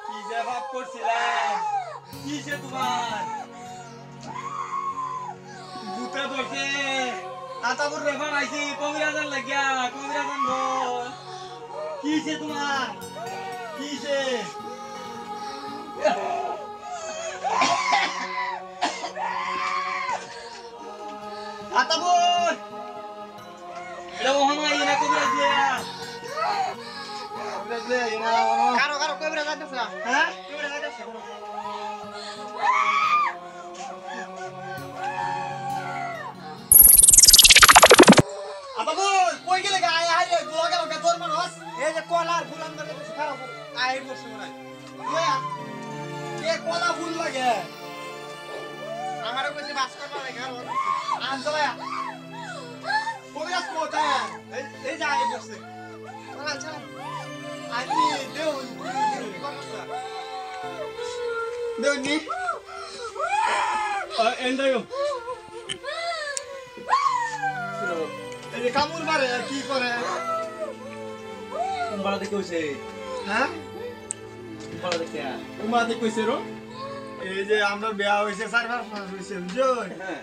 কি যে ভাব করছিলাম কিসে তোমার ভূতে ধরছে আতাপুর রেফার আইছি কবিরাজার লাগিয়া কবিরাজান গো কিসে তোমার কিসে আতাপুর এটা মহামাই না কবিরাজিয়া কারো কারো কবিরাজ আইতাছে না হ্যাঁ কবিরাজ আইতাছে আতাপুর কই গেলে গায় আইরে দুলাগা ওটা তোর মানুষ এই যে কলার ফুলান ধরে বেশি খারাপ আই বসে মনে হয় কে কলা ফুল লাগে আমারও কইছে বাস করবা লাগে আর আনজয়া কবিরাজ কোথায় এই যে আই বসে চল চল আনি দেও দেও নি এন্ডায়ো এই কামুর মারে কি করে কুম্বালা দেখে হইছে হ্যাঁ কুম্বালা দেখে উমাতে কইছে রো এই যে আমরা বিয়া হইছে 4-5 মাস হইছে বুঝছই হ্যাঁ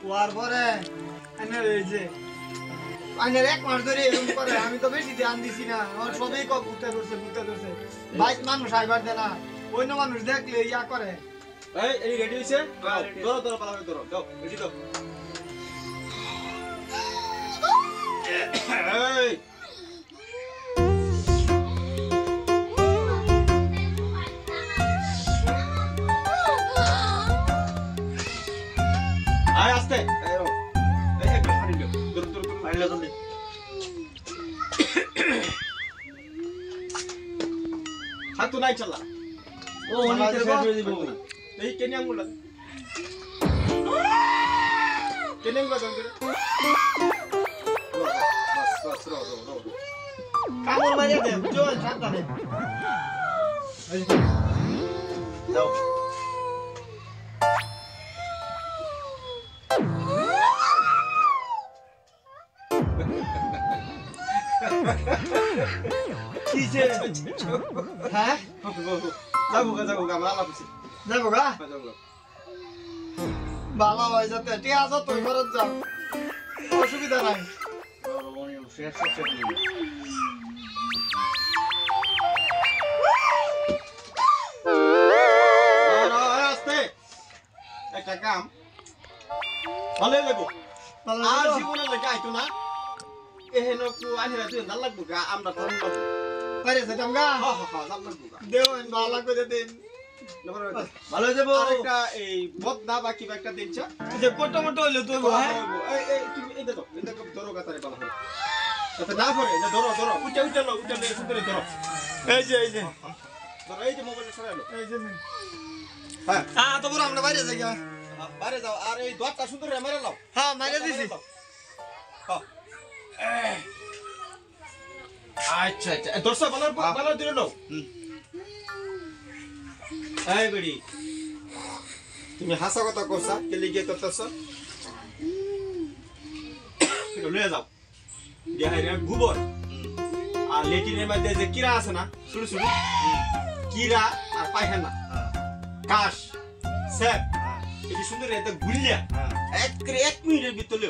ওয়ার পরে আনে এই যে আনের 1 মাস ধরে এরকম করে আমি তো বেশি ধ্যান দিছি না আমার সবই কব ভূতে ধরছে বাইক মানুষ আইবার দেয় না অন্য মানুষ দেখলে ইয়া করে এই রেডি হইছে ধরো ধরো পালা ধরো যাও রেডি দাও এই আয় আস্তে এই একটু পানি দাও ধরো ধরো ধরো পানি দাও জলদি হাত তো নাই চালা ও নিতে শেষ হয়ে যাবে এই কেনে আঙ্গুল কেনে আঙ্গুল দাও বাস রো কামড় মারিয়ে দে বুঝছই সাবধানে দাও কিছে হ্যাঁ যাবো গা মালা বুঝছি যাবো গা যাবো ভালো হয়ে যাতে ঠিক আছে তুই ঘরত যাও অসুবিধা নাই শেষ শেষ আস্তে একটা কাম ভালোই লাগবো আর জীবনে লেগে আইতো না এহেন কো আনিরা তুই জাল লাগবো গা আমরা তো লাগবো পারে যেতাম গা হ্যাঁ জাল লাগবো গা দেও ভালো করে দেন ভালো হয়ে যাবো আরেকটা এই বদনা বা কিবা একটা দিনছ যে কোটো মোটো হইলো তুই হ্যাঁ এই তুমি এই দেখো ধরো গাতারে ভালো হয় তাতে না পড়ে যে ধরো উঠে সুন্দর ধরো এই যে ধরো এই যে মোবাইলটা সরালো এই যে হ্যাঁ তো বড় আমরা বাইরে যাই গা বাইরে যাও আর এই দরটা সুন্দর মেরে লাও হ্যাঁ মাইরে দিছি আচ্ছা দর্শক ভালো দিলে নাও এই বেড়ি তুমি হাসা কথা করছা কেলি গিয়ে করতেছ লয়ে যাও দেহাইরে গোবর আর লেটিনের মধ্যে যে কিরা আছে না শুরু কিরা আর পায়খানা কাশ স্যাপ এই সুন্দর এটা গুলিয়া এক মিনিটের ভিতরে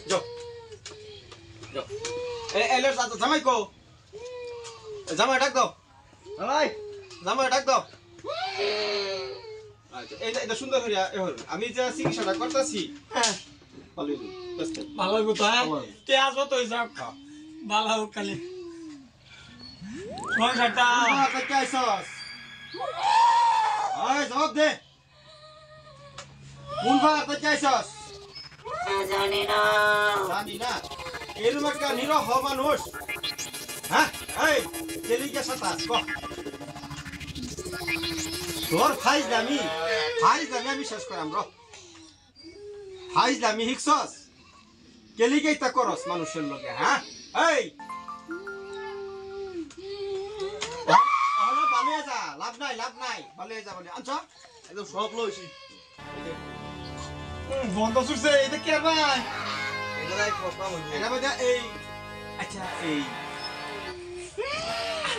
যাও এলে জামাই কো জামাই ডাক দাও জামাই ডাক দাও আচ্ছা এটা সুন্দর হইয়া আমি যে চিকিৎসাটা করতেছি হ্যাঁ ভালো ভালো কথা তে আসো তো হিসাব ভালো কালে সংসারটা করতে আইছস আয় জবাব দে কোন ভাড়া করতে আইছস জানি না জানি না এরকম একটা নিরহ মানুষ হ্যাঁ এই কেলিকে সাতাস ক তোর ফাইজলামি আমি শেষ করাম ফাইজলামি হিকছস কেলিকেই তা করস মানুষের লগে হ্যাঁ এই ভালো যা লাভ নাই ভালো যা বলে আনছ একদম সব লইছি বন্ধ সুরছে এটা কে ভাই এটা মধ্যে এই আচ্ছা এই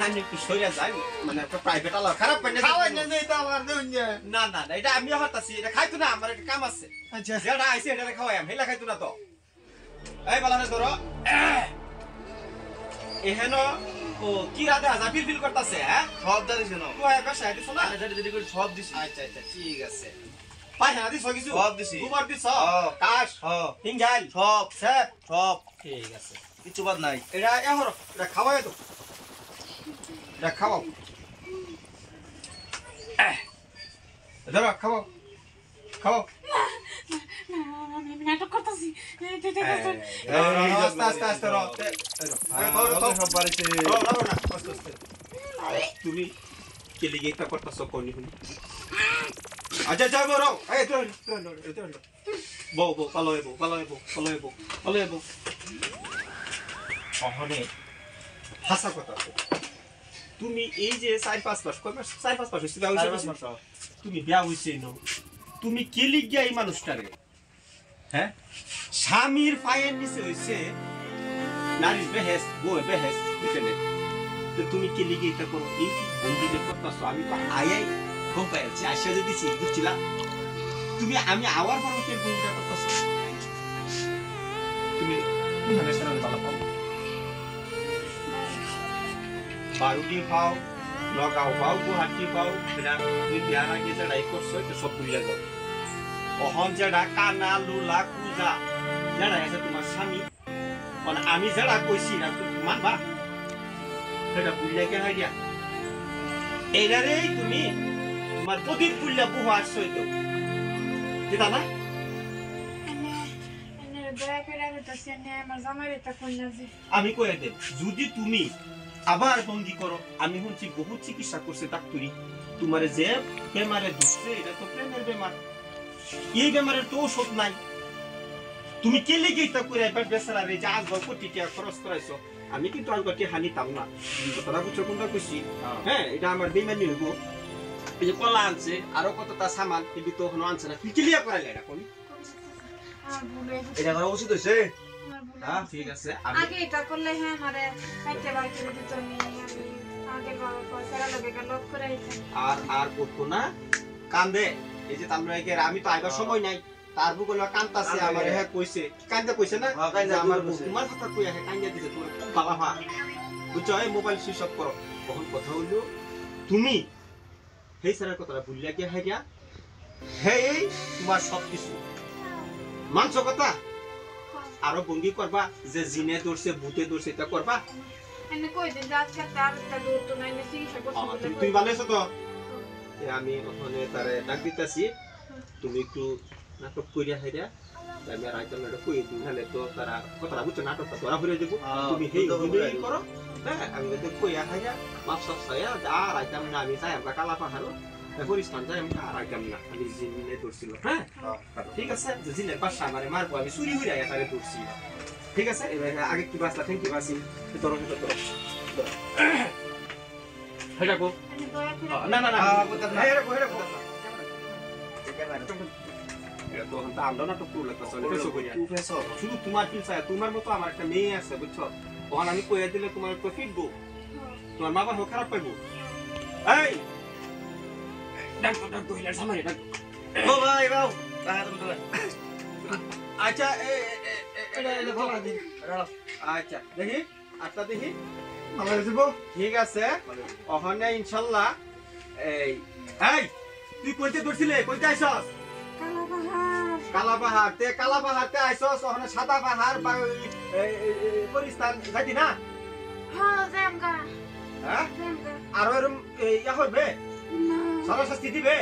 আমি কি সরিয়া যাই মানে একটা প্রাইভেট আলো খারাপ পাই না খাওয়াই না তো আমার দেউন যে না না না এটা আমিও হতাছি এটা খাইতো না আমার একটা কাম আছে আচ্ছা যেটা আইছে এটা খাওয়াই আমি হেলা খাইতো না তো এই বালানে ধরো এহেন ও কি রাতে হাজা ফিল করতেছে হ্যাঁ সব দিছি না কয় বেশা দিছো না আরে যেটা করে সব দিছি আচ্ছা আচ্ছা ঠিক আছে পায়খানা দিছ কিছু সব দিছি। গোবর দিছ হ্যাঁ। কাশ হ্যাঁ হিঙ্গাল সব স্যাপ সব ঠিক আছে কিছু বাদ নাই এটা এহর এটা খাওয়াই তো এটা খাওয়াও ধরো খাওয়াও খাওয়াও আমি নাটক করতেছি আস্তে আস্তে আস্তে রো সব বাড়িতে তুমি কে লিগে এটা করতেছো কোনি কোনি আচ্ছা যাই বড় এই তো বউ বউ পালো অহনে হাসা কথা তুমি এই যে 4-5 মাস কয় মাস 4-5 মাস হইছে তুমি বিয়া হইছে ন তুমি কে লিগিয়া এই মানুষটারে হ্যাঁ স্বামীর পায়ের নিচে হইছে নারীর বেহেস বউ বেহেস ডিপেন্ডেন্ট তো তুমি কে লিগে এটা করো এই বন্ধু যে করতেছো আমি তো আয়াই ঘুম পাইছি আসা যে দিছি বুঝছিলা তুমি আমি আওয়ার পর কে বন্ধুটা করতেছো তুমি কিভাবে সারা ভালো পাও বারুটি পাও লগাও পাও গুহাটি পাও এটা তুমি বিয়ার আগে যে রাই করছো এটা সব ভুলে যাও অহন যেটা কানা লুলা কুজা যেটা আছে তোমার স্বামী মানে আমি যেটা কইছি না তুমি মানবা সেটা ভুলে কে হয় দিয়া এইটারেই তুমি তোমার প্রদীপ ফুল্লা বুহা আসছো তো যেটা না আমি কয়ে দেব যদি তুমি আবার বন্দি করো আমি শুনছি বহুত চিকিৎসা করছে ডাক্তারি তোমার যে বেমারে ধরছে এটা তো প্রেমের বেমার এই বেমারের তো ওষুধ নাই তুমি কে লেগে এটা করে এবার বেচারারে যে আজ কোটি টাকা খরচ করাইছো আমি কিন্তু আলবাটি হানিতাম না কথাটা বুঝছো কোনটা কইছি হ্যাঁ এটা আমার বেমানি হইব এই যে কলা আনছে আরো কতটা সামান কিন্তু তো এখনো আনছে না তুই ক্লিয়ার করাইলে এটা কোন এটা করা উচিত হইছে হ্যাঁ ঠিক আছে আমি আগে এটা করলে হ্যাঁ আমারে কাটতে বার করে দিত আমি আগে বাবা পয়সা লাগে লক করে আইতাম আর করতো না কান্দে এই যে তামরাইকে আমি তো আইবার সময় নাই তার বুকলা কান্তাছে আমার হ্যাঁ কইছে কান্দে কইছে না যে আমার তোমার কথা কইয়া হে কান্দে দিছে তোমার খুব ভালো হয় বুঝছো এই মোবাইল সুইচ অফ করো তখন কথা হইলো তুমি হেই স্যারের কথাটা ভুলিয়া গিয়া হাইয়া হেই তোমার সব কিছু মানছ কথা আরো বঙ্গি করবা যে জিনে ধরছে ভূতে ধরছে এটা করবা এনে কই দিন আজকে তার একটা দূর তো নাই চিকিৎসা করতে তুই ভালো আছো তো আমি ওখানে তারে ডাক দিতেছি তুমি একটু নাটক কইরা হাইরা আমি আর আইতাম না কই দিন হলে তো তারা কথাটা বুঝছো নাটকটা ধরা ফিরে দেবো তুমি হেই অভিনয় করো হ্যাঁ আমি তো কইয়া হাইরা মাপ সব ছায়া আর আইতাম না আমি চাই আমরা কালা পাহাড়ো পরিস্থান যাই আমি আর আইতাম না আমি জিনে ধরছিল হ্যাঁ ঠিক আছে যে জিনের বাসা আমারে মারবো আমি চুরি হইরা তারে ধরছি ঠিক আছে আগে কি বাসলা থ্যাংক ইউ বাসি তোর হেটা গো না না না হেটা গো এটা তো আমরা আমরা নাটক করলে তো চলে কিছু কইয়া শুধু তোমার ফিল চাই তোমার মতো আমার একটা মেয়ে আছে বুঝছো তখন আমি কইয়া দিলে তোমার প্রফিট গো তোমার মা বাবা খারাপ পাইবো এই ডাক হিলার সামনে ডাক ও ভাই বাউ তাহা তুমি আচ্ছা এটা ভালো দিন আচ্ছা দেখি আটটা দেখি ভালো হইছে ঠিক আছে ওখানে ইনশাআল্লাহ এই এই তুই কইতে দর্ছিলে কইতে আইছস কালাপাহাড় তে আইছস ওখানে সাদা পাহাড় বা পরিস্থান যাইতি না হ্যাঁ জামগা হ্যাঁ জামগা আর এরম ইয়া হইবে সারা শাস্তি দিবে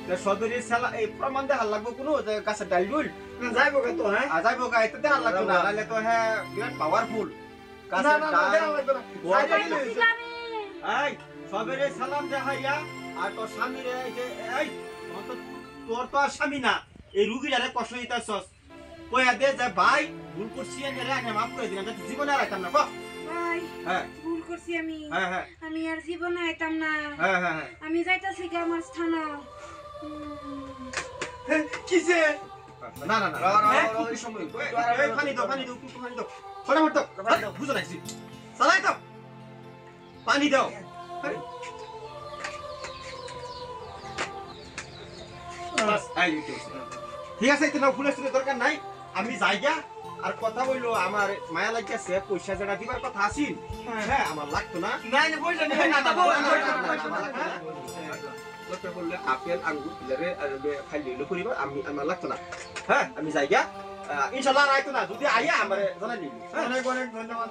না সদরের সালা এই প্রমাণ দেখার লাগবো কোনো যে গাছের ডাল ডুল যাইবো কত হ্যাঁ যাইবো গা এতে দেখার লাগবো না নাহলে তো হ্যাঁ বিরাট পাওয়ারফুল না গাছের না ডাল দেওয়া লাগবে না সাইডে দিলে হইছে এই সবেরে সালাম দেখাইয়া আর তোর স্বামীরে এই যে এই তোর তো আর স্বামী না এই রুগীটারে কষ্ট দিতেছস কইয়া দে যে ভাই ভুল করছি আমি মাফ করে দিলাম যাতে জীবনে আর আইতাম না কো ভাই হ্যাঁ ভুল করছি আমি হ্যাঁ হ্যাঁ আমি আর জীবনে আইতাম না হ্যাঁ হ্যাঁ আমি যাইতাছি কি আমার স্থান কিসে না না না কি সময় এই পানি দাও ফটাফট দাও বুঝো না বুঝো নাই চালাই দাও পানি দাও আরে। বাস, এই যে হইছে। ঠিক আছে এটা ফুলের সুরে দরকার নাই আমি যাইগা আর কথা বললো আমার মায়া লাগছে পয়সা যেটা দিবার কথা আছিল হ্যাঁ আমার লাগতো না নাই না পয়সা নেই না লোকে বললে আপেল আঙ্গুর পিলারে খাইলে হইলো করিবা আমি আমার লাগতো না হ্যাঁ আমি যাইগা ইনশাআল্লাহ আর আইতো না যদি আইয়া আমারে জানাই দিবি অনেক অনেক ধন্যবাদ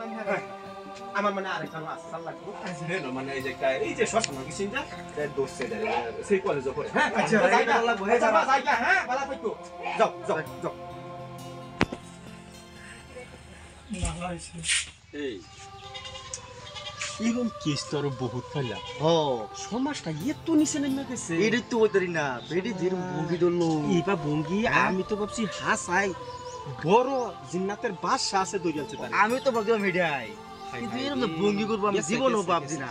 আমার মানে আরেকটা আছে সাল লাগবো হেলো মানে এই যে এই যে শ্মশান কি চিন্তা দোস্ত সেই কলেজে পড়ে হ্যাঁ আচ্ছা, যাইগা ভালো লাগবো, হ্যাঁ, যাবা। যাইগা হ্যাঁ ভালো থাকো যাও যাও যাও এই এরকম কেস তো আরো বহুত পাইলাম সমাজটা এত নিচে নেমে গেছে এটাই তো ওইটারই না বেডি যেরকম ভঙ্গি ধরলো এইবার ভঙ্গি আমি তো ভাবছি হাসাই বড় জিন্নাতের বাদশা আছে দইয়ালছে তার আমি তো ভাবছিলাম এটাই কিন্তু এরকম তো ভঙ্গি করবো আমি জীবনও ভাবছি না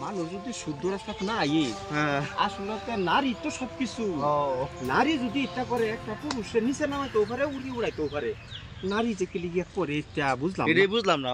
মানুষ যদি শুদ্ধ রাস্তা না আইয়ে হ্যাঁ আসলে তো নারী তো সবকিছু নারী যদি এটা করে একটা পুরুষের নিচে নামাইতেও পারে উড়ি উড়াইতেও পারে নারী যে কি লিগে করে এটা বুঝলাম না। এটাই বুঝলাম না